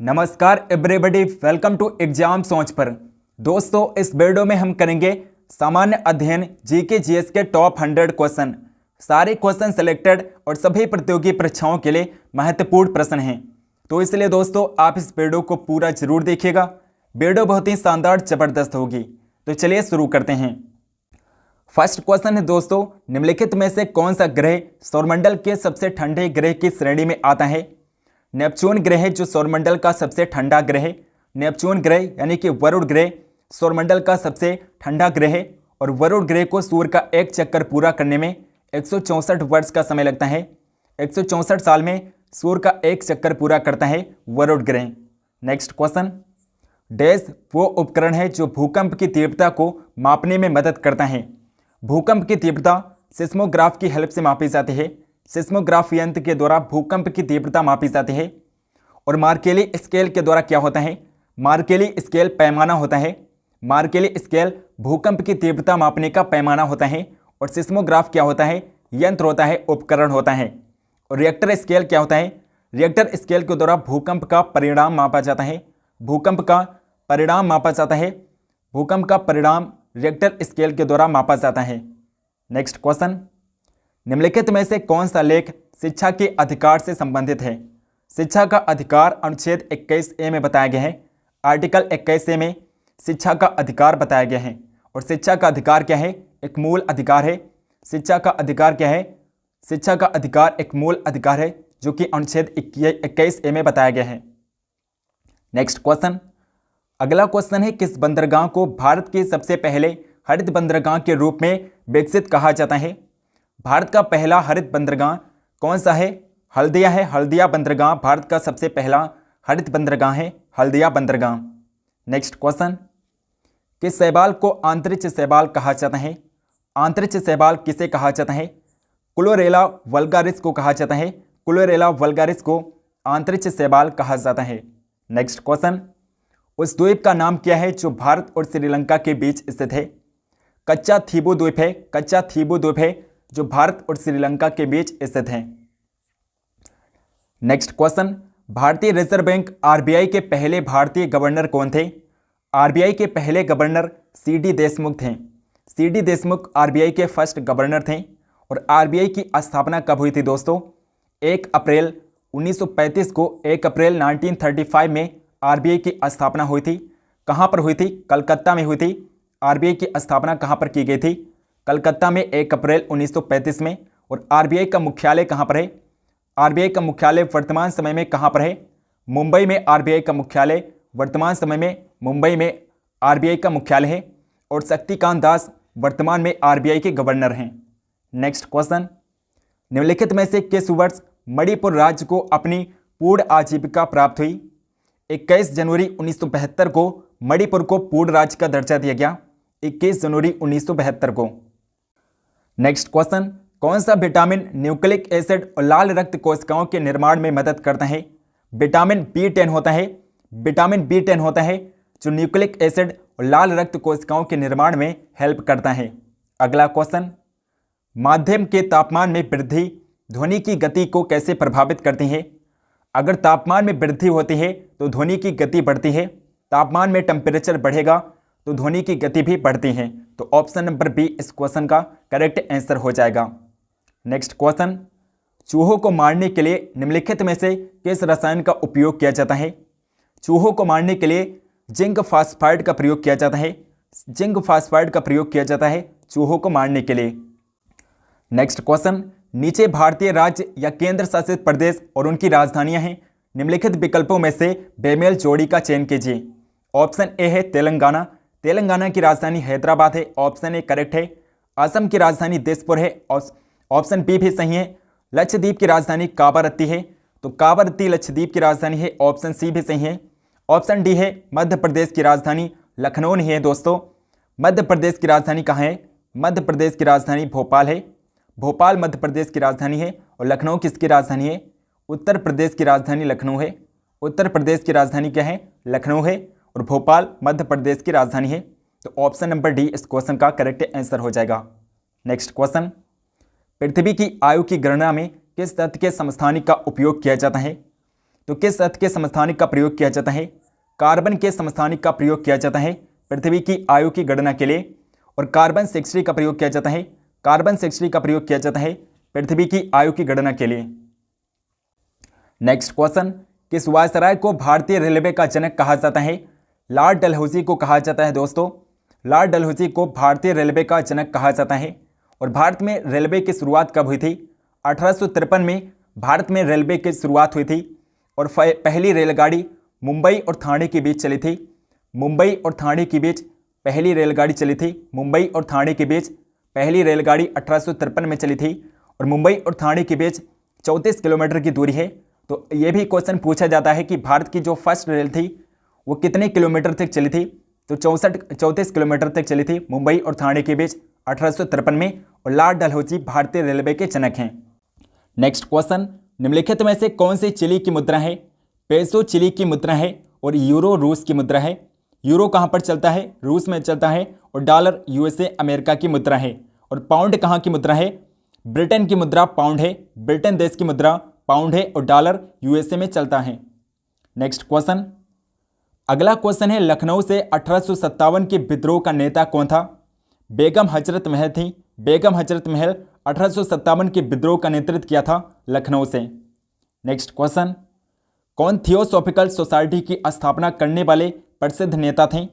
नमस्कार everybody, welcome to exam सोच पर। दोस्तों, इस वीडियो में हम करेंगे सामान्य अध्ययन जीके जीएस के टॉप 100 क्वेश्चन। सारे क्वेश्चन सिलेक्टेड और सभी प्रतियोगी परीक्षाओं के लिए महत्वपूर्ण प्रश्न हैं, तो इसलिए दोस्तों आप इस वीडियो को पूरा जरूर देखिएगा। वीडियो बहुत ही शानदार जबरदस्त होगी। तो चलिए शुरू करते हैं। फर्स्ट क्वेश्चन है दोस्तों, निम्नलिखित में से कौन सा ग्रह सौरमंडल के सबसे ठंडे ग्रह की श्रेणी में आता है? नेपच्यून ग्रह जो सौरमंडल का सबसे ठंडा ग्रह है। नेपच्यून ग्रह यानी कि वरुण ग्रह सौरमंडल का सबसे ठंडा ग्रह है और वरुण ग्रह को सूर्य का एक चक्कर पूरा करने में 164 वर्ष का समय लगता है। 164 साल में सूर्य का एक चक्कर पूरा करता है वरुण ग्रह। नेक्स्ट क्वेश्चन, डैश वो उपकरण है जो भूकंप की तीव्रता को मापने में मदद करता है? भूकंप की तीव्रता सिस्मोग्राफ की हेल्प से मापी जाती है। सिस्मोग्राफ यंत्र के द्वारा भूकंप की तीव्रता मापी जाती है। और मार्केली स्केल के द्वारा क्या होता है? मार्केली स्केल पैमाना होता है। मार्केली स्केल भूकंप की तीव्रता मापने का पैमाना होता है। और सिस्मोग्राफ क्या होता है? यंत्र होता है, उपकरण होता है। और रिएक्टर स्केल क्या होता है? रिएक्टर स्केल के द्वारा भूकंप का परिणाम मापा जाता है। भूकंप का परिणाम मापा जाता है। भूकंप का परिणाम रिएक्टर स्केल के द्वारा मापा जाता है। नेक्स्ट क्वेश्चन, निम्नलिखित में से कौन सा लेख शिक्षा के अधिकार से संबंधित है? शिक्षा का अधिकार अनुच्छेद 21A में बताया गया है। आर्टिकल 21A में शिक्षा का अधिकार बताया गया है। और शिक्षा का अधिकार क्या है? एक मूल अधिकार है। शिक्षा का अधिकार क्या है? शिक्षा का अधिकार एक मूल अधिकार है जो कि अनुच्छेद 21A में बताया गया है। नेक्स्ट क्वेश्चन, अगला क्वेश्चन है, किस बंदरगाह को भारत के सबसे पहले हरित बंदरगाह के रूप में विकसित कहा जाता है? भारत का पहला हरित बंदरगाह कौन सा है? हल्दिया है। हल्दिया बंदरगाह भारत का सबसे पहला हरित बंदरगाह है, हल्दिया बंदरगाह। नेक्स्ट क्वेश्चन, किस शैवाल को अंतरिक्ष शैवाल कहा जाता है? अंतरिक्ष शैवाल किसे कहा जाता है? क्लोरेला वल्गारिस को कहा जाता है। क्लोरेला वल्गारिस को अंतरिक्ष शैवाल कहा जाता है। नेक्स्ट क्वेश्चन, उस द्वीप का नाम क्या है जो भारत और श्रीलंका के बीच स्थित है? कच्चा थीबू द्वीप है। कच्चा थीबू द्वीप है जो भारत और श्रीलंका के बीच स्थित है। नेक्स्ट क्वेश्चन, भारतीय रिजर्व बैंक आरबीआई के पहले भारतीय गवर्नर कौन थे? आरबीआई के पहले गवर्नर सीडी देशमुख थे। सीडी देशमुख आरबीआई के फर्स्ट गवर्नर थे। और आरबीआई की स्थापना कब हुई थी दोस्तों? 1 अप्रैल 1935 को 1 अप्रैल 1935 में आरबीआई की स्थापना हुई थी। कहाँ पर हुई थी? कलकत्ता में हुई थी। आरबीआई की स्थापना कहाँ पर की गई थी? कलकत्ता में 1 अप्रैल 1935 में। और आरबीआई का मुख्यालय कहाँ पर है? आरबीआई का मुख्यालय वर्तमान समय में कहाँ पर है? मुंबई में आरबीआई का मुख्यालय वर्तमान समय में मुंबई में आरबीआई का मुख्यालय है। और शक्तिकांत दास वर्तमान में आरबीआई के गवर्नर हैं। नेक्स्ट क्वेश्चन, निम्नलिखित में से किस वर्ष मणिपुर राज्य को अपनी पूर्ण आजीविका प्राप्त हुई? 21 जनवरी 1972 को मणिपुर को पूर्ण राज्य का दर्जा दिया गया। 21 जनवरी 1972 को। नेक्स्ट क्वेश्चन, कौन सा विटामिन न्यूक्लिक एसिड और लाल रक्त कोशिकाओं के निर्माण में मदद करता है? विटामिन B10 होता है। विटामिन B10 होता है जो न्यूक्लिक एसिड और लाल रक्त कोशिकाओं के निर्माण में हेल्प करता है। अगला क्वेश्चन, माध्यम के तापमान में वृद्धि ध्वनि की गति को कैसे प्रभावित करती है? अगर तापमान में वृद्धि होती है तो ध्वनि की गति बढ़ती है। तापमान में टेम्परेचर बढ़ेगा तो ध्वनि की गति भी बढ़ती है। तो ऑप्शन नंबर बी इस क्वेश्चन का करेक्ट आंसर हो जाएगा। नेक्स्ट क्वेश्चन, चूहों को मारने के लिए निम्नलिखित में से किस रसायन का उपयोग किया जाता है? चूहों को मारने के लिए जिंक फास्फाइड का प्रयोग किया जाता है। जिंक फास्फाइड का प्रयोग किया जाता है चूहों को मारने के लिए। नेक्स्ट क्वेश्चन, नीचे भारतीय राज्य या केंद्र शासित प्रदेश और उनकी राजधानियां हैं। निम्नलिखित विकल्पों में से बेमेल जोड़ी का चयन कीजिए। ऑप्शन ए है तेलंगाना। तेलंगाना की राजधानी हैदराबाद है। ऑप्शन ए करेक्ट है। असम की राजधानी दिसपुर है। ऑप्शन बी भी सही है। लक्षद्वीप की राजधानी कावारत्ती है। तो कावारत्ती लक्षद्वीप की राजधानी है। ऑप्शन सी भी सही है। ऑप्शन डी है मध्य प्रदेश की राजधानी लखनऊ नहीं है दोस्तों। मध्य प्रदेश की राजधानी कहाँ है? मध्य प्रदेश की राजधानी भोपाल है। भोपाल मध्य प्रदेश की राजधानी है। और लखनऊ किसकी राजधानी है? उत्तर प्रदेश की राजधानी लखनऊ है। उत्तर प्रदेश की राजधानी क्या है? लखनऊ है। और भोपाल मध्य प्रदेश की राजधानी है। तो ऑप्शन नंबर डी इस क्वेश्चन का करेक्ट आंसर हो जाएगा। नेक्स्ट क्वेश्चन, पृथ्वी की आयु की गणना में किस तथ्य के समस्थानिक का उपयोग किया जाता है? तो किस तत्व के समस्थानिक का प्रयोग किया जाता है? कार्बन के समस्थानिक का प्रयोग किया जाता है पृथ्वी की आयु की गणना के लिए। और कार्बन 60 का प्रयोग किया जाता है, कार्बन 60 का प्रयोग किया जाता है पृथ्वी की आयु की गणना के लिए। नेक्स्ट क्वेश्चन, किस वायसराय को भारतीय रेलवे का जनक कहा जाता है? लॉर्ड डलहौजी को कहा जाता है दोस्तों। लॉर्ड डलहौजी को भारतीय रेलवे का जनक कहा जाता है। और भारत में रेलवे की शुरुआत कब हुई थी? 1853 में भारत में रेलवे की शुरुआत हुई थी और पहली रेलगाड़ी मुंबई और ठाणे के बीच चली थी। मुंबई और ठाणे के बीच पहली रेलगाड़ी चली थी। मुंबई और ठाणे के बीच पहली रेलगाड़ी 1853 में चली थी और मुंबई और ठाणे के बीच 34 किलोमीटर की दूरी है। तो ये भी क्वेश्चन पूछा जाता है कि भारत की जो फर्स्ट रेल थी वो कितने किलोमीटर तक चली थी? तो 34 किलोमीटर तक चली थी मुंबई और ठाणे के बीच 1853 में। और लॉर्ड डलहौजी भारतीय रेलवे के जनक हैं। नेक्स्ट क्वेश्चन, निम्नलिखित में से कौन सी चिली की मुद्रा है? पेसो चिली की मुद्रा है और यूरो रूस की मुद्रा है। यूरो कहाँ पर चलता है? रूस में चलता है। और डॉलर यूएसए अमेरिका की मुद्रा है। और पाउंड कहाँ की मुद्रा है? ब्रिटेन की मुद्रा पाउंड है। ब्रिटेन देश की मुद्रा पाउंड है और डॉलर यूएसए में चलता है। नेक्स्ट क्वेश्चन, अगला क्वेश्चन है, लखनऊ से 1857 के विद्रोह का नेता कौन था? बेगम हजरत महल थी। बेगम हजरत महल 1857 के विद्रोह का नेतृत्व किया था लखनऊ से। नेक्स्ट क्वेश्चन, कौन थियोसॉफिकल सोसाइटी की स्थापना करने वाले प्रसिद्ध नेता थे?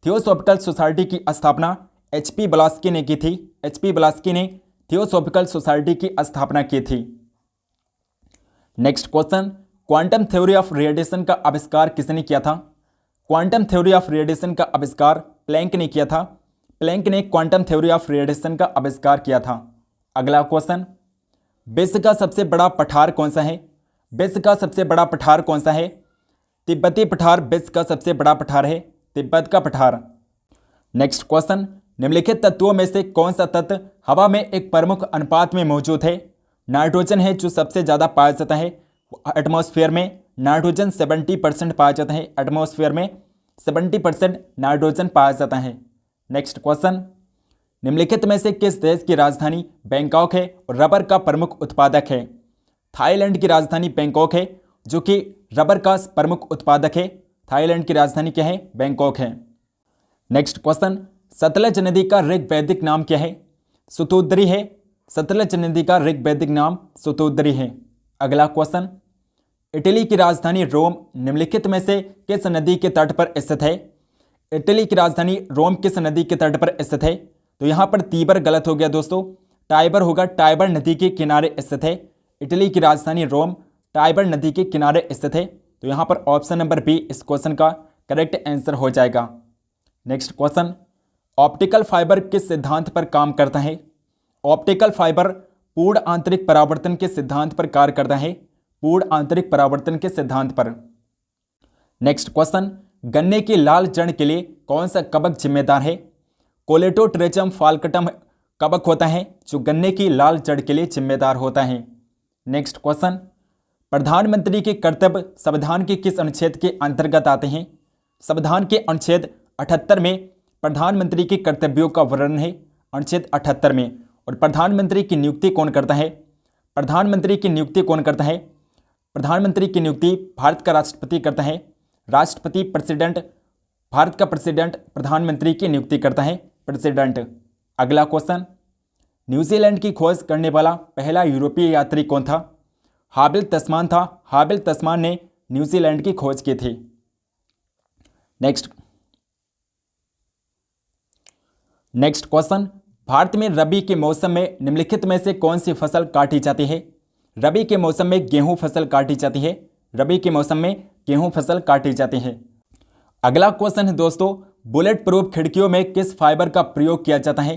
थियोसॉफिकल सोसाइटी की स्थापना एचपी ब्लास्की ने की थी। एचपी ब्लास्की ने थियोसॉफिकल सोसाइटी की स्थापना की थी। Next question, quantum theory of radiation का आविष्कार किसने किया था? क्वांटम थ्योरी ऑफ रेडिएशन का आविष्कार प्लैंक ने किया था। प्लैंक ने क्वांटम थ्योरी ऑफ रेडिएशन का आविष्कार किया था। अगला क्वेश्चन, विश्व का सबसे बड़ा पठार कौन सा है? विश्व का सबसे बड़ा पठार कौन सा है? तिब्बती पठार विश्व का सबसे बड़ा पठार है, तिब्बत का पठार। नेक्स्ट क्वेश्चन, निम्नलिखित तत्वों में से कौन सा तत्व हवा में एक प्रमुख अनुपात में मौजूद है? नाइट्रोजन है जो सबसे ज़्यादा पाया जाता है एटमॉस्फेयर में। नाइट्रोजन 70% पाया जाता है एटमॉस्फेयर में। 70% नाइट्रोजन पाया जाता है। नेक्स्ट क्वेश्चन, निम्नलिखित में से किस देश की राजधानी बैंकॉक है और रबर का प्रमुख उत्पादक है? थाईलैंड की राजधानी बैंकॉक है जो कि रबर का प्रमुख उत्पादक है। थाईलैंड की राजधानी क्या है? बैंकॉक है। नेक्स्ट क्वेश्चन, सतलज नदी का ऋग्वैदिक नाम क्या है? सुतोद्री है। सतलज नदी का ऋग्वैदिक नाम सुतोद्री है। अगला क्वेश्चन, इटली की राजधानी रोम निम्नलिखित में से किस नदी के तट पर स्थित है? इटली की राजधानी रोम किस नदी के तट पर स्थित है? तो यहाँ पर तीबर गलत हो गया दोस्तों, टाइबर होगा। टाइबर नदी के किनारे स्थित है। इटली की राजधानी रोम टाइबर नदी के किनारे स्थित है। तो यहाँ पर ऑप्शन नंबर बी इस क्वेश्चन का करेक्ट आंसर हो जाएगा। नेक्स्ट क्वेश्चन, ऑप्टिकल फाइबर किस सिद्धांत पर काम करता है? ऑप्टिकल फाइबर पूर्ण आंतरिक परावर्तन के सिद्धांत पर कार्य करता है। पूर्ण आंतरिक परावर्तन के सिद्धांत पर। नेक्स्ट क्वेश्चन, गन्ने की लाल जड़ के लिए कौन सा कवक जिम्मेदार है? कोलेटोट्रिचम फाल्कटम कवक होता है जो गन्ने की लाल जड़ के लिए जिम्मेदार होता है। नेक्स्ट क्वेश्चन, प्रधानमंत्री के कर्तव्य संविधान के किस अनुच्छेद के अंतर्गत आते हैं? संविधान के अनुच्छेद 78 में प्रधानमंत्री के कर्तव्यों का वर्णन है, अनुच्छेद 78 में। और प्रधानमंत्री की नियुक्ति कौन करता है? प्रधानमंत्री की नियुक्ति कौन करता है? प्रधानमंत्री की नियुक्ति भारत का राष्ट्रपति करता है। राष्ट्रपति प्रेसिडेंट, भारत का प्रेसिडेंट प्रधानमंत्री की नियुक्ति करता है, प्रेसिडेंट। अगला क्वेश्चन, न्यूजीलैंड की खोज करने वाला पहला यूरोपीय यात्री कौन था? हाबिल तस्मान था। हाबिल तस्मान ने न्यूजीलैंड की खोज की थी। नेक्स्ट क्वेश्चन, भारत में रबी के मौसम में निम्नलिखित में से कौन सी फसल काटी जाती है? रबी के मौसम में गेहूं फसल काटी जाती है। रबी के मौसम में गेहूं फसल काटी जाती है। अगला क्वेश्चन है दोस्तों, बुलेट प्रूफ खिड़कियों में किस फाइबर का प्रयोग किया जाता है?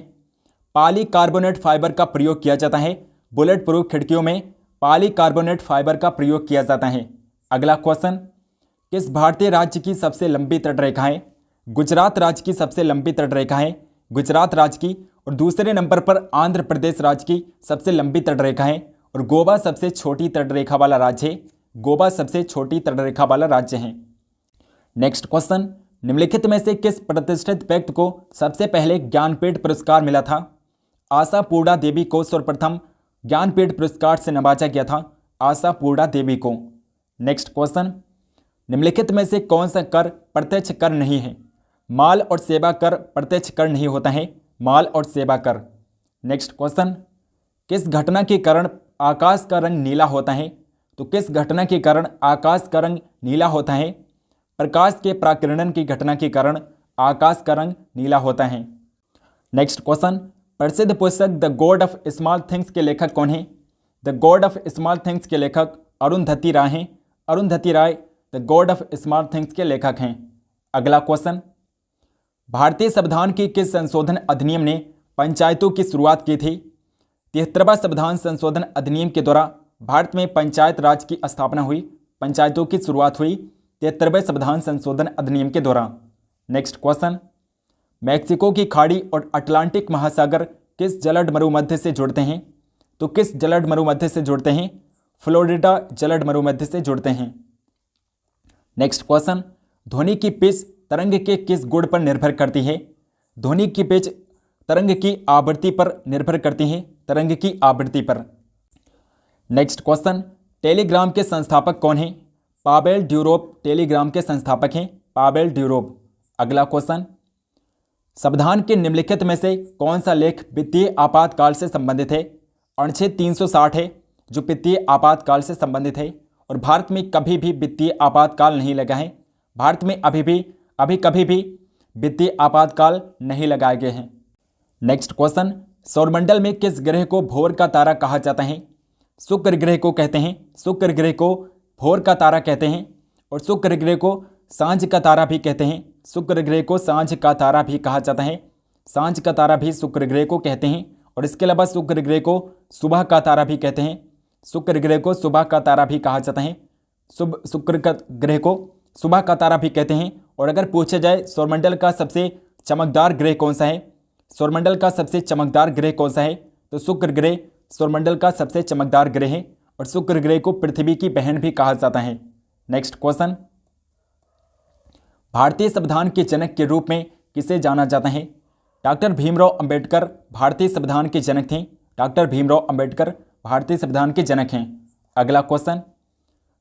पॉलीकार्बोनेट फाइबर का प्रयोग किया जाता है। बुलेट प्रूफ खिड़कियों में पॉलीकार्बोनेट फाइबर का प्रयोग किया जाता है। अगला क्वेश्चन, किस भारतीय राज्य की सबसे लंबी तटरेखा है? गुजरात राज्य की सबसे लंबी तटरेखा है, गुजरात राज्य की। और दूसरे नंबर पर आंध्र प्रदेश राज्य की सबसे लंबी तटरेखा है। और गोवा सबसे छोटी तटरेखा वाला राज्य है। गोवा सबसे छोटी तटरेखा वाला राज्य है। नेक्स्ट क्वेश्चन, निम्नलिखित में से किस प्रतिष्ठित व्यक्ति को सबसे पहले ज्ञानपीठ पुरस्कार मिला था? आशा पूर्णा देवी को सर्वप्रथम ज्ञानपीठ पुरस्कार से नवाजा गया था। आशा पूर्णा देवी को। नेक्स्ट क्वेश्चन, निम्नलिखित में से कौन सा कर प्रत्यक्ष कर नहीं है? माल और सेवा कर प्रत्यक्ष कर नहीं होता है, माल और सेवा कर। नेक्स्ट क्वेश्चन, किस घटना के कारण आकाश का रंग नीला होता है? तो किस घटना के कारण आकाश का रंग नीला होता है? प्रकाश के प्राकिरणन की घटना के कारण आकाश का रंग नीला होता है। नेक्स्ट क्वेश्चन, प्रसिद्ध पुस्तक the God of Small Things के लेखक कौन है? The God of Small Things के लेखक अरुंधति राय हैं। Arundhati Roy the God of Small Things के लेखक हैं। अगला क्वेश्चन, भारतीय संविधान की किस संशोधन अधिनियम ने पंचायतों की शुरुआत की थी? 73वां संविधान संशोधन अधिनियम के द्वारा भारत में पंचायत राज की स्थापना हुई, पंचायतों की शुरुआत हुई 73वें संविधान संशोधन अधिनियम के द्वारा। नेक्स्ट क्वेश्चन, मैक्सिको की खाड़ी और अटलांटिक महासागर किस जलद मरुमध्य से जुड़ते हैं? तो किस जलद मरुमध्य से जुड़ते हैं? फ्लोरिडा जलद मरुमध्य से जुड़ते हैं। नेक्स्ट क्वेश्चन, ध्वनि की पिच तरंग के किस गुण पर निर्भर करती है? ध्वनि की पिच तरंग की आवृत्ति पर निर्भर करती है, तरंग की आवृत्ति पर। नेक्स्ट क्वेश्चन, टेलीग्राम के संस्थापक कौन हैं? पावेल ड्यूरोप टेलीग्राम के संस्थापक हैं, पावेल ड्यूरोप। अगला क्वेश्चन, संविधान के निम्नलिखित में से कौन सा लेख वित्तीय आपातकाल से संबंधित है? अनुच्छेद 360 है जो वित्तीय आपातकाल से संबंधित है, और भारत में कभी भी वित्तीय आपातकाल नहीं लगा है। भारत में अभी कभी भी वित्तीय आपातकाल नहीं लगाए गए हैं। नेक्स्ट क्वेश्चन, सौरमंडल में किस ग्रह को भोर का तारा कहा जाता है? शुक्र ग्रह को कहते हैं, शुक्र ग्रह को भोर का तारा कहते हैं, और शुक्र ग्रह को सांझ का तारा भी कहते हैं। शुक्र ग्रह को सांझ का तारा भी कहा जाता है, सांझ का तारा भी शुक्र ग्रह को कहते हैं। और इसके अलावा शुक्र ग्रह को सुबह का तारा भी कहते हैं, शुक्र ग्रह को सुबह का तारा भी कहा जाता है, शुक्र का ग्रह को सुबह का तारा भी कहते हैं। और अगर पूछा जाए सौरमंडल का सबसे चमकदार ग्रह कौन सा है, सौरमंडल का सबसे चमकदार ग्रह कौन सा है? तो शुक्र ग्रह सौरमंडल का सबसे चमकदार ग्रह है, और शुक्र ग्रह को पृथ्वी की बहन भी कहा जाता है। नेक्स्ट क्वेश्चन, भारतीय संविधान के जनक के रूप में किसे जाना जाता है? डॉक्टर भीमराव अंबेडकर भारतीय संविधान के जनक थे, डॉक्टर भीमराव अंबेडकर भारतीय संविधान के जनक हैं। अगला क्वेश्चन,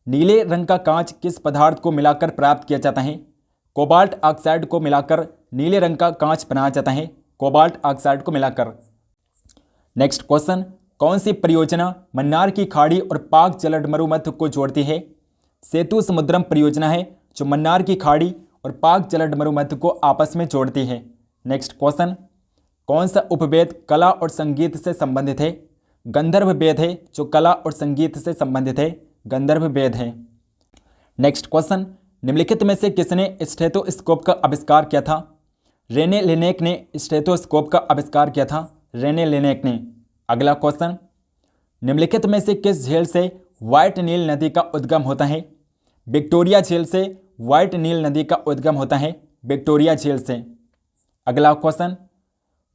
नीले रंग का कांच किस पदार्थ को मिलाकर प्राप्त किया जाता है? कोबाल्ट ऑक्साइड को मिलाकर नीले रंग का कांच बनाया जाता है, कोबाल्ट ऑक्साइड को मिलाकर। नेक्स्ट क्वेश्चन, कौन सी परियोजना मन्नार की खाड़ी और पाक जलद मरुमध्य को जोड़ती है? सेतु समुद्रम परियोजना है जो मन्नार की खाड़ी और पाक जलद मरुमध्य को आपस में जोड़ती है। नेक्स्ट क्वेश्चन, कौन सा उपवेद कला और संगीत से संबंधित है? गंधर्व वेद है जो कला और संगीत से संबंधित है, गंधर्व वेद है। नेक्स्ट क्वेश्चन, निम्नलिखित में से किसने स्टेथोस्कोप का आविष्कार किया था? रेने लेनेक ने स्टेथोस्कोप का आविष्कार किया था, रेने लेनेक ने। अगला क्वेश्चन, निम्नलिखित में से किस झील से व्हाइट नील नदी का उद्गम होता है? विक्टोरिया झील से व्हाइट नील नदी का उद्गम होता है, विक्टोरिया झील से। अगला क्वेश्चन,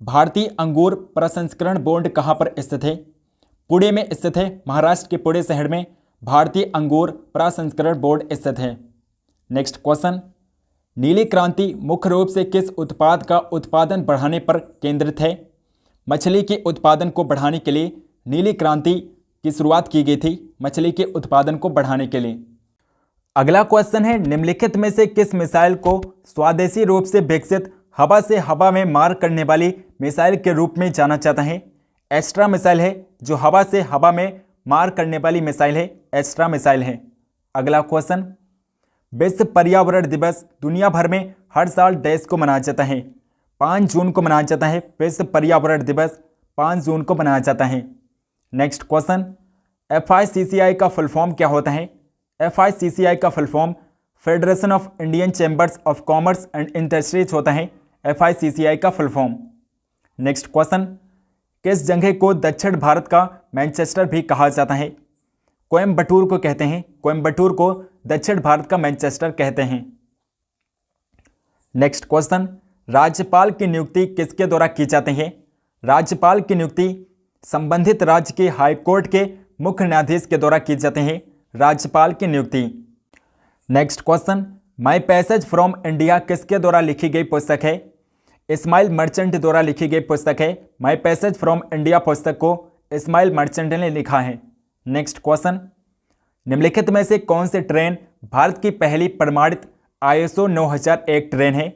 भारतीय अंगूर प्रसंस्करण बोर्ड कहाँ पर स्थित है? पुणे में स्थित है, महाराष्ट्र के पुणे शहर में भारतीय अंगूर प्रसंस्करण बोर्ड स्थित है। नेक्स्ट क्वेश्चन, नीली क्रांति मुख्य रूप से किस उत्पाद का उत्पादन बढ़ाने पर केंद्रित है? मछली के उत्पादन को बढ़ाने के लिए नीली क्रांति की शुरुआत की गई थी, मछली के उत्पादन को बढ़ाने के लिए। अगला क्वेश्चन है, निम्नलिखित में से किस मिसाइल को स्वदेशी रूप से विकसित हवा से हवा में मार करने वाली मिसाइल के रूप में जाना जाता है? एस्ट्रा मिसाइल है जो हवा से हवा में मार करने वाली मिसाइल है, एस्ट्रा मिसाइल है। अगला क्वेश्चन, विश्व पर्यावरण दिवस दुनिया भर में हर साल देश को मनाया जाता है? 5 जून को मनाया जाता है, विश्व पर्यावरण दिवस 5 जून को मनाया जाता है। नेक्स्ट क्वेश्चन, FICCI का फुल फॉर्म क्या होता है? FICCI का full form federation of Indian chambers of commerce and industries होता है, FICCI का फुल फॉर्म। नेक्स्ट क्वेश्चन, किस जगह को दक्षिण भारत का मैनचेस्टर भी कहा जाता है? कोयम्बटूर को कहते हैं, कोयम्बटूर को दक्षिण भारत का मैनचेस्टर कहते हैं। नेक्स्ट क्वेश्चन, राज्यपाल की नियुक्ति किसके द्वारा की जाती है? राज्यपाल की नियुक्ति संबंधित राज्य के हाईकोर्ट के मुख्य न्यायाधीश के द्वारा की जाती है, राज्यपाल की नियुक्ति। Next question, my passage from India किसके द्वारा लिखी गई पुस्तक है? इस्माइल मर्चेंट द्वारा लिखी गई पुस्तक है। माई पैसेज फ्रॉम इंडिया पुस्तक को इस्माइल मर्चेंट ने लिखा है। नेक्स्ट क्वेश्चन, निम्नलिखित में से कौन सी ट्रेन भारत की पहली प्रमाणित ISO 9001 ट्रेन है?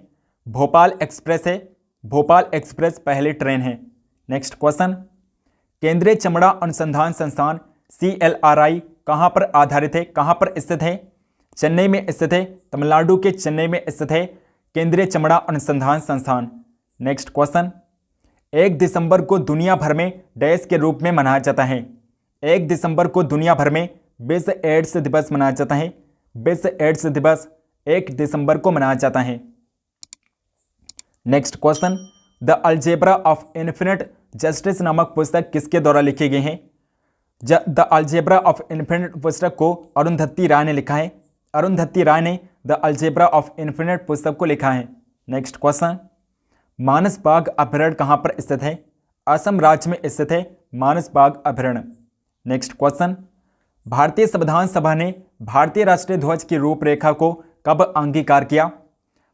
भोपाल एक्सप्रेस है। भोपाल एक्सप्रेस पहली ट्रेन है। नेक्स्ट क्वेश्चन, केंद्रीय चमड़ा अनुसंधान संस्थान CLRI कहां पर आधारित है, कहां पर स्थित है? चेन्नई में स्थित है। तमिलनाडु के चेन्नई में स्थित है केंद्रीय चमड़ा अनुसंधान संस्थान। नेक्स्ट क्वेश्चन, 1 दिसंबर को दुनिया भर में डैश के रूप में मनाया जाता है। 1 दिसंबर को दुनिया भर में विश्व एड्स दिवस मनाया जाता है। विश्व एड्स दिवस 1 दिसंबर को मनाया जाता है। Next question, the algebra of infinite justice नामक पुस्तक किसके द्वारा लिखी गई है? द अलजेब्रा ऑफ इन्फिनिट पुस्तक को अरुंधति राय ने लिखा है। अरुंधति राय ने द अलजेब्रा ऑफ इन्फिनिट पुस्तक को लिखा है। नेक्स्ट क्वेश्चन, मानस बाग अभयारण्य कहां पर स्थित है? असम राज्य में स्थित है मानस बाग अभयारण्य। नेक्स्ट क्वेश्चन, भारतीय संविधान सभा ने भारतीय राष्ट्रीय ध्वज की रूपरेखा को कब अंगीकार किया?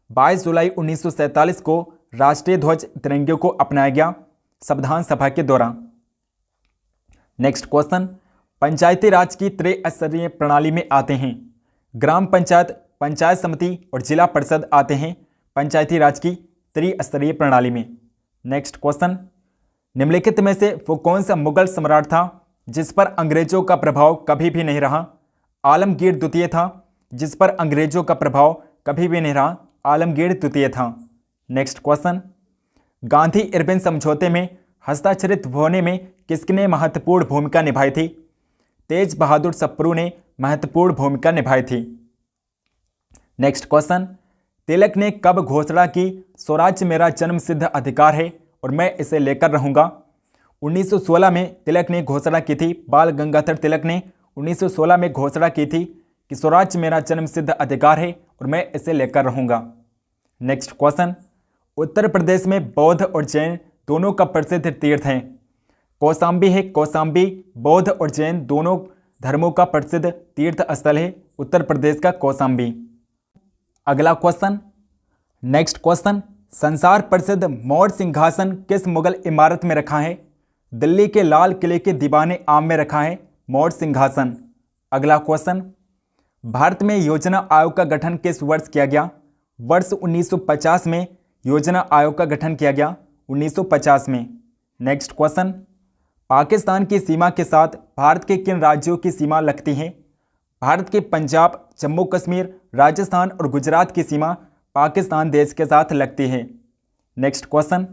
22 जुलाई 1947 को राष्ट्रीय ध्वज तिरंगे को अपनाया गया संविधान सभा के दौरान। नेक्स्ट क्वेश्चन, पंचायती राज की त्रिस्तरीय प्रणाली में आते हैं ग्राम पंचायत, पंचायत समिति और जिला परिषद आते हैं पंचायती राज की त्रिस्तरीय प्रणाली में। नेक्स्ट क्वेश्चन, निम्नलिखित में से वो कौन सा मुगल सम्राट था जिस पर अंग्रेजों का प्रभाव कभी भी नहीं रहा? आलमगीर द्वितीय था जिस पर अंग्रेजों का प्रभाव कभी भी नहीं रहा, आलमगीर द्वितीय था। नेक्स्ट क्वेश्चन, गांधी इरविन समझौते में हस्ताक्षरित होने में किसने महत्वपूर्ण भूमिका निभाई थी? तेज बहादुर सप्रू ने महत्वपूर्ण भूमिका निभाई थी। नेक्स्ट क्वेश्चन, तिलक ने कब घोषणा की स्वराज्य मेरा जन्म सिद्ध अधिकार है और मैं इसे लेकर रहूंगा? 1916 में तिलक ने घोषणा की थी। बाल गंगाधर तिलक ने 1916 में घोषणा की थी कि स्वराज्य मेरा जन्म सिद्ध अधिकार है और मैं इसे लेकर रहूंगा। नेक्स्ट क्वेश्चन, उत्तर प्रदेश में बौद्ध और जैन दोनों का प्रसिद्ध तीर्थ है। कौशाम्बी है। कौशाम्बी बौद्ध और जैन दोनों धर्मों का प्रसिद्ध तीर्थ स्थल है उत्तर प्रदेश का कौशाम्बी। अगला क्वेश्चन, नेक्स्ट क्वेश्चन, संसार प्रसिद्ध मौर्य सिंहासन किस मुगल इमारत में रखा है? दिल्ली के लाल किले के दीवाने आम में रखा है मौर्य सिंहासन। अगला क्वेश्चन, भारत में योजना आयोग का गठन किस वर्ष किया गया? वर्ष 1950 में योजना आयोग का गठन किया गया 1950 में। नेक्स्ट क्वेश्चन, पाकिस्तान की सीमा के साथ भारत के किन राज्यों की सीमा लगती है? भारत के पंजाब, जम्मू कश्मीर, राजस्थान और गुजरात की सीमा पाकिस्तान देश के साथ लगती है। नेक्स्ट क्वेश्चन,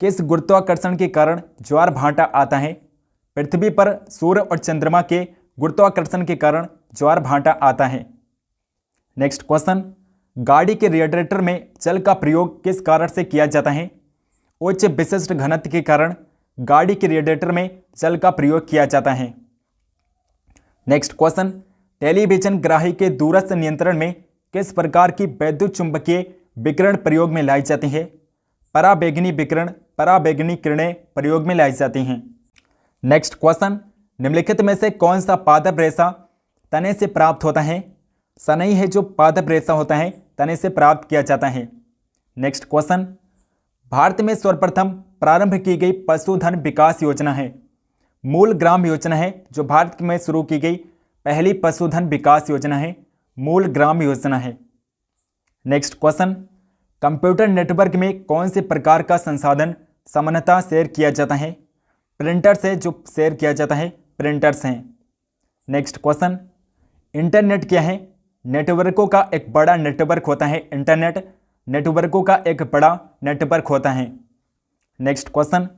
किस गुरुत्वाकर्षण के कारण ज्वार भाटा आता है? पृथ्वी पर सूर्य और चंद्रमा के गुरुत्वाकर्षण के कारण ज्वार भाटा आता है। नेक्स्ट क्वेश्चन, गाड़ी के रेडिएटर में जल का प्रयोग किस कारण से किया जाता है? उच्च विशिष्ट घनत्व के कारण गाड़ी के रेडिएटर में जल का प्रयोग किया जाता है। नेक्स्ट क्वेश्चन, टेलीविजन ग्राही के दूरस्थ नियंत्रण में किस प्रकार की वैद्युत चुंबकीय विकिरण प्रयोग में लाई जाती है? पराबैंगनी विकिरण, पराबैंगनी किरणें प्रयोग में लाई जाती हैं। नेक्स्ट क्वेश्चन, निम्नलिखित में से कौन सा पादप रेशा तने से प्राप्त होता है? सनई है जो पादप रेशा होता है तने से प्राप्त किया जाता है। नेक्स्ट क्वेश्चन, भारत में सर्वप्रथम प्रारंभ की गई पशुधन विकास योजना है। मूल ग्राम योजना है जो भारत में शुरू की गई पहली पशुधन विकास योजना है, मूल ग्राम योजना है। नेक्स्ट क्वेश्चन, कंप्यूटर नेटवर्क में कौन से प्रकार का संसाधन सामान्यतः शेयर किया जाता है? प्रिंटर से जो शेयर किया जाता है प्रिंटर्स हैं। नेक्स्ट क्वेश्चन, इंटरनेट क्या है? नेटवर्कों का एक बड़ा नेटवर्क होता है इंटरनेट, नेटवर्कों का एक बड़ा नेटवर्क होता है। नेक्स्ट क्वेश्चन,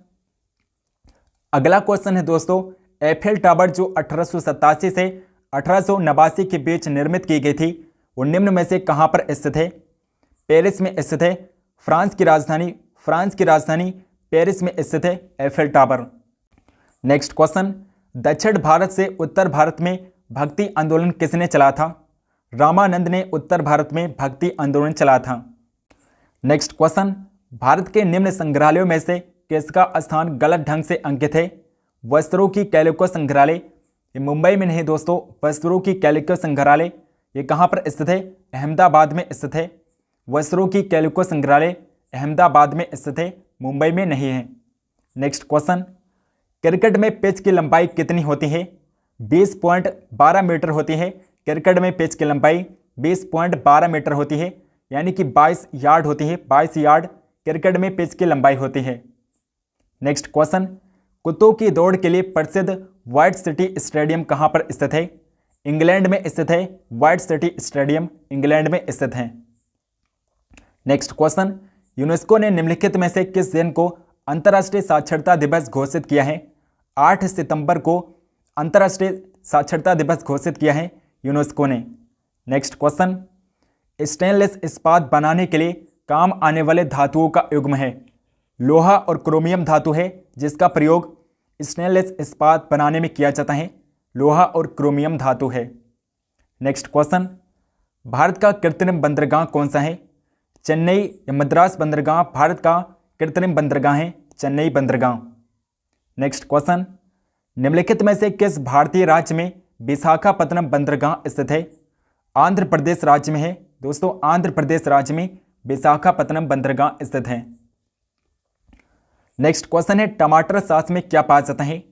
अगला क्वेश्चन है दोस्तों, एफेल टावर जो 1887 से 1889 के बीच निर्मित की गई थी वो निम्न में से कहां पर स्थित है? पेरिस में स्थित है। फ्रांस की राजधानी पेरिस में स्थित है एफेल टावर। नेक्स्ट क्वेश्चन, दक्षिण भारत से उत्तर भारत में भक्ति आंदोलन किसने चला था? रामानंद ने उत्तर भारत में भक्ति आंदोलन चला था। नेक्स्ट क्वेश्चन, भारत के निम्न संग्रहालयों में से किसका स्थान गलत ढंग से अंकित है? वस्त्रों की कैलिको संग्रहालय, ये मुंबई में नहीं दोस्तों, वस्त्रों की कैलिको संग्रहालय ये कहाँ पर स्थित है? अहमदाबाद में स्थित है। वस्त्रों की कैलिको संग्रहालय अहमदाबाद में स्थित है, मुंबई में नहीं है। नेक्स्ट क्वेश्चन, क्रिकेट में पिच की लंबाई कितनी होती है? 20.12 मीटर होती है। क्रिकेट में पिच की लंबाई 20.12 मीटर होती है, यानी कि 22 यार्ड होती है। 22 यार्ड क्रिकेट में पिच की लंबाई होती है। नेक्स्ट क्वेश्चन, कुत्तों की दौड़ के लिए प्रसिद्ध व्हाइट सिटी स्टेडियम कहां पर स्थित है? इंग्लैंड में स्थित है। व्हाइट सिटी स्टेडियम इंग्लैंड में स्थित है। नेक्स्ट क्वेश्चन, यूनेस्को ने निम्नलिखित में से किस दिन को अंतर्राष्ट्रीय साक्षरता दिवस घोषित किया है? 8 सितंबर को अंतर्राष्ट्रीय साक्षरता दिवस घोषित किया है यूनेस्को ने। नेक्स्ट क्वेश्चन, स्टेनलेस इस्पात बनाने के लिए काम आने वाले धातुओं का युग्म है। लोहा और क्रोमियम धातु है जिसका प्रयोग स्टेनलेस इस्पात बनाने में किया जाता है। लोहा और क्रोमियम धातु है। नेक्स्ट क्वेश्चन, भारत का कृत्रिम बंदरगाह कौन सा है? चेन्नई या मद्रास बंदरगाह भारत का कृत्रिम बंदरगाह है, चेन्नई बंदरगाह। नेक्स्ट क्वेश्चन, निम्नलिखित में से किस भारतीय राज्य में विशाखापत्तनम बंदरगाह स्थित है? आंध्र प्रदेश राज्य में है दोस्तों। आंध्र प्रदेश राज्य में विशाखापत्तनम बंदरगाह स्थित है। नेक्स्ट क्वेश्चन है, टमाटर सॉस में क्या पाया जाता है?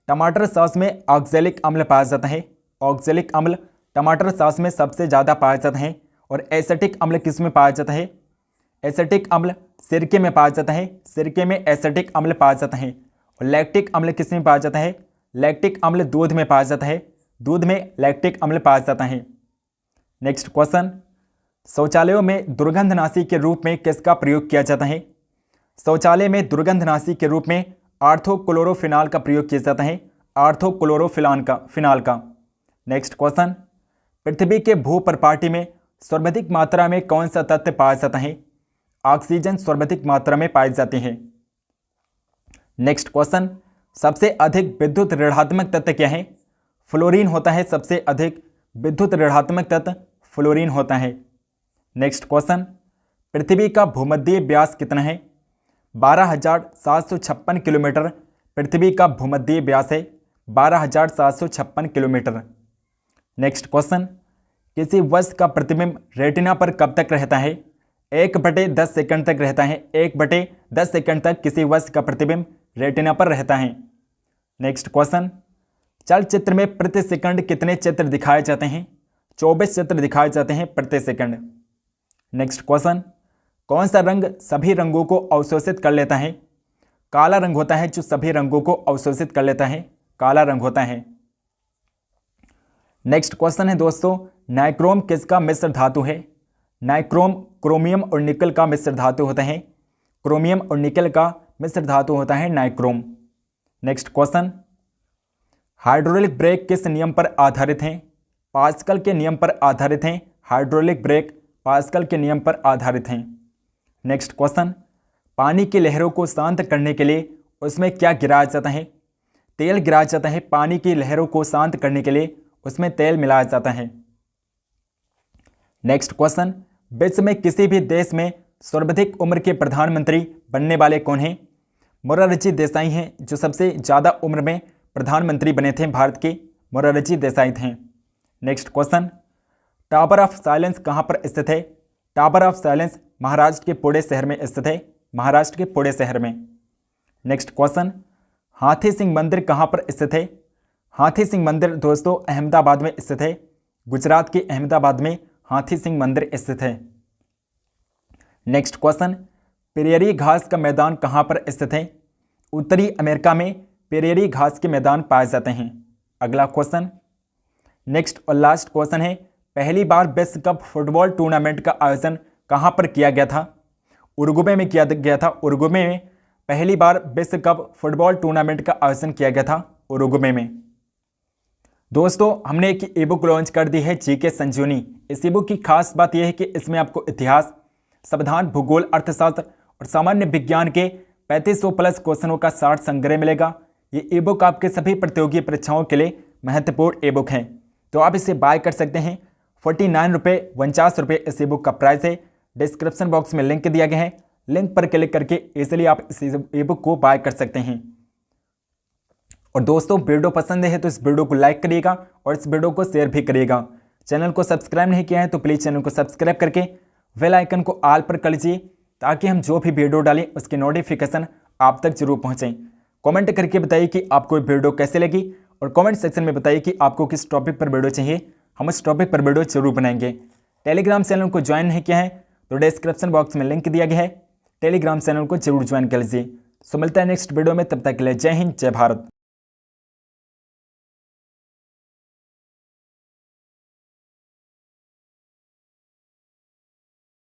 टमाटर सॉस में ऑक्जेलिक अम्ल पाया जाता है। ऑक्जेलिक अम्ल टमाटर सॉस में सबसे ज़्यादा पाया जाता है। और एसिटिक अम्ल किस में पाया जाता है? एसिटिक अम्ल सिरके में पाया जाता है। सिरके में एसिटिक अम्ल पाया जाता है। और लैक्टिक अम्ल किस में पाया जाता है? लैक्टिक अम्ल दूध में पाया जाता है। दूध में लैक्टिक अम्ल पाया जाता है। नेक्स्ट क्वेश्चन, शौचालयों में दुर्गंधनाशी के रूप में किसका प्रयोग किया जाता है? शौचालय में दुर्गंधनाशी के रूप में आर्थोक्लोरोफिनॉल का प्रयोग किया जाता है। आर्थोक्लोरोफिनॉल का। नेक्स्ट क्वेश्चन, पृथ्वी के भूपर्पाटी में सर्वाधिक मात्रा में कौन सा तत्व पाया जाता है? ऑक्सीजन सर्वाधिक मात्रा में पाई जाती है। नेक्स्ट क्वेश्चन, सबसे अधिक विद्युत ऋणात्मक तत्व क्या है? फ्लोरीन होता है। सबसे अधिक विद्युत ऋणात्मक तत्व फ्लोरीन होता है। नेक्स्ट क्वेश्चन, पृथ्वी का भूमध्य व्यास कितना है? 12,756 किलोमीटर पृथ्वी का भूमध्य व्यास है। 12,756 किलोमीटर। नेक्स्ट क्वेश्चन, किसी वस्तु का प्रतिबिंब रेटिना पर कब तक रहता है? 1/10 सेकंड तक रहता है। 1/10 सेकंड तक किसी वस्तु का प्रतिबिंब रेटिना पर रहता है। नेक्स्ट क्वेश्चन, चलचित्र में प्रति सेकंड कितने चित्र दिखाए जाते हैं? 24 चित्र दिखाए जाते हैं प्रति सेकंड। नेक्स्ट क्वेश्चन, कौन सा रंग सभी रंगों को अवशोषित कर लेता है? काला रंग होता है जो सभी रंगों को अवशोषित कर लेता है। काला रंग होता है। नेक्स्ट क्वेश्चन है दोस्तों, नाइक्रोम किसका मिश्र धातु है? नाइक्रोम क्रोमियम और निकल का मिश्र धातु होता है। क्रोमियम और निकल का मिश्र धातु होता है nichrome. Next question, hydraulic brake किस नियम पर आधारित हैं? पास्कल के नियम पर आधारित हैं। हाइड्रोलिक ब्रेक पास्कल के नियम पर आधारित हैं। नेक्स्ट क्वेश्चन, पानी की लहरों को शांत करने के लिए उसमें क्या गिराया जाता है? तेल गिराया जाता है। पानी की लहरों को शांत करने के लिए उसमें तेल मिलाया जाता है। नेक्स्ट क्वेश्चन, विश्व में किसी भी देश में सर्वाधिक उम्र के प्रधानमंत्री बनने वाले कौन हैं? मोरारजी देसाई हैं जो सबसे ज़्यादा उम्र में प्रधानमंत्री बने थे भारत के। मोरारजी देसाई थे। Next question, tower of silence कहाँ पर स्थित है? टावर ऑफ साइलेंस महाराष्ट्र के पुणे शहर में स्थित है। महाराष्ट्र के पुणे शहर में। नेक्स्ट क्वेश्चन, हाथी सिंह मंदिर कहाँ पर स्थित है? हाथी सिंह मंदिर दोस्तों अहमदाबाद में स्थित है। गुजरात के अहमदाबाद में हाथी सिंह मंदिर स्थित है। नेक्स्ट क्वेश्चन, प्रेयरी घास का मैदान कहाँ पर स्थित है? उत्तरी अमेरिका में प्रेयरी घास के मैदान पाए जाते हैं। अगला क्वेश्चन, नेक्स्ट और लास्ट क्वेश्चन है, पहली बार विश्व कप फुटबॉल टूर्नामेंट का आयोजन कहाँ पर किया गया था? उरुग्वे में किया गया था। उरुग्वे में पहली बार विश्व कप फुटबॉल टूर्नामेंट का आयोजन किया गया था उरुग्वे में। दोस्तों हमने एक ई बुक लॉन्च कर दी है जीके संजीवनी। इस ई बुक की खास बात यह है कि इसमें आपको इतिहास, संविधान, भूगोल, अर्थशास्त्र और सामान्य विज्ञान के 3500 प्लस क्वेश्चनों का 60 संग्रह मिलेगा। ये ई बुक आपके सभी प्रतियोगी परीक्षाओं के लिए महत्वपूर्ण ई बुक है, तो आप इसे बाय कर सकते हैं। 49 रुपये 49 रुपये इस ई बुक का प्राइस है। डिस्क्रिप्शन बॉक्स में लिंक दिया गया है। लिंक पर क्लिक करके इजीली आप इस ई बुक को बाय कर सकते हैं। और दोस्तों वीडियो पसंद है तो इस वीडियो को लाइक करिएगा और इस वीडियो को शेयर भी करिएगा। चैनल को सब्सक्राइब नहीं किया है तो प्लीज़ चैनल को सब्सक्राइब करके बेल आइकन को ऑल पर कर लीजिए ताकि हम जो भी वीडियो डालें उसकी नोटिफिकेशन आप तक जरूर पहुँचें। कमेंट करके बताइए कि आपको वीडियो कैसे लगी और कमेंट सेक्शन में बताइए कि आपको किस टॉपिक पर वीडियो चाहिए, हम उस टॉपिक पर वीडियो जरूर बनाएंगे। टेलीग्राम चैनल को ज्वाइन नहीं किया है तो डिस्क्रिप्शन बॉक्स में लिंक दिया गया है, टेलीग्राम चैनल को जरूर ज्वाइन कर लीजिए। सो मिलता है नेक्स्ट वीडियो में, तब तक के लिए जय हिंद जय भारत।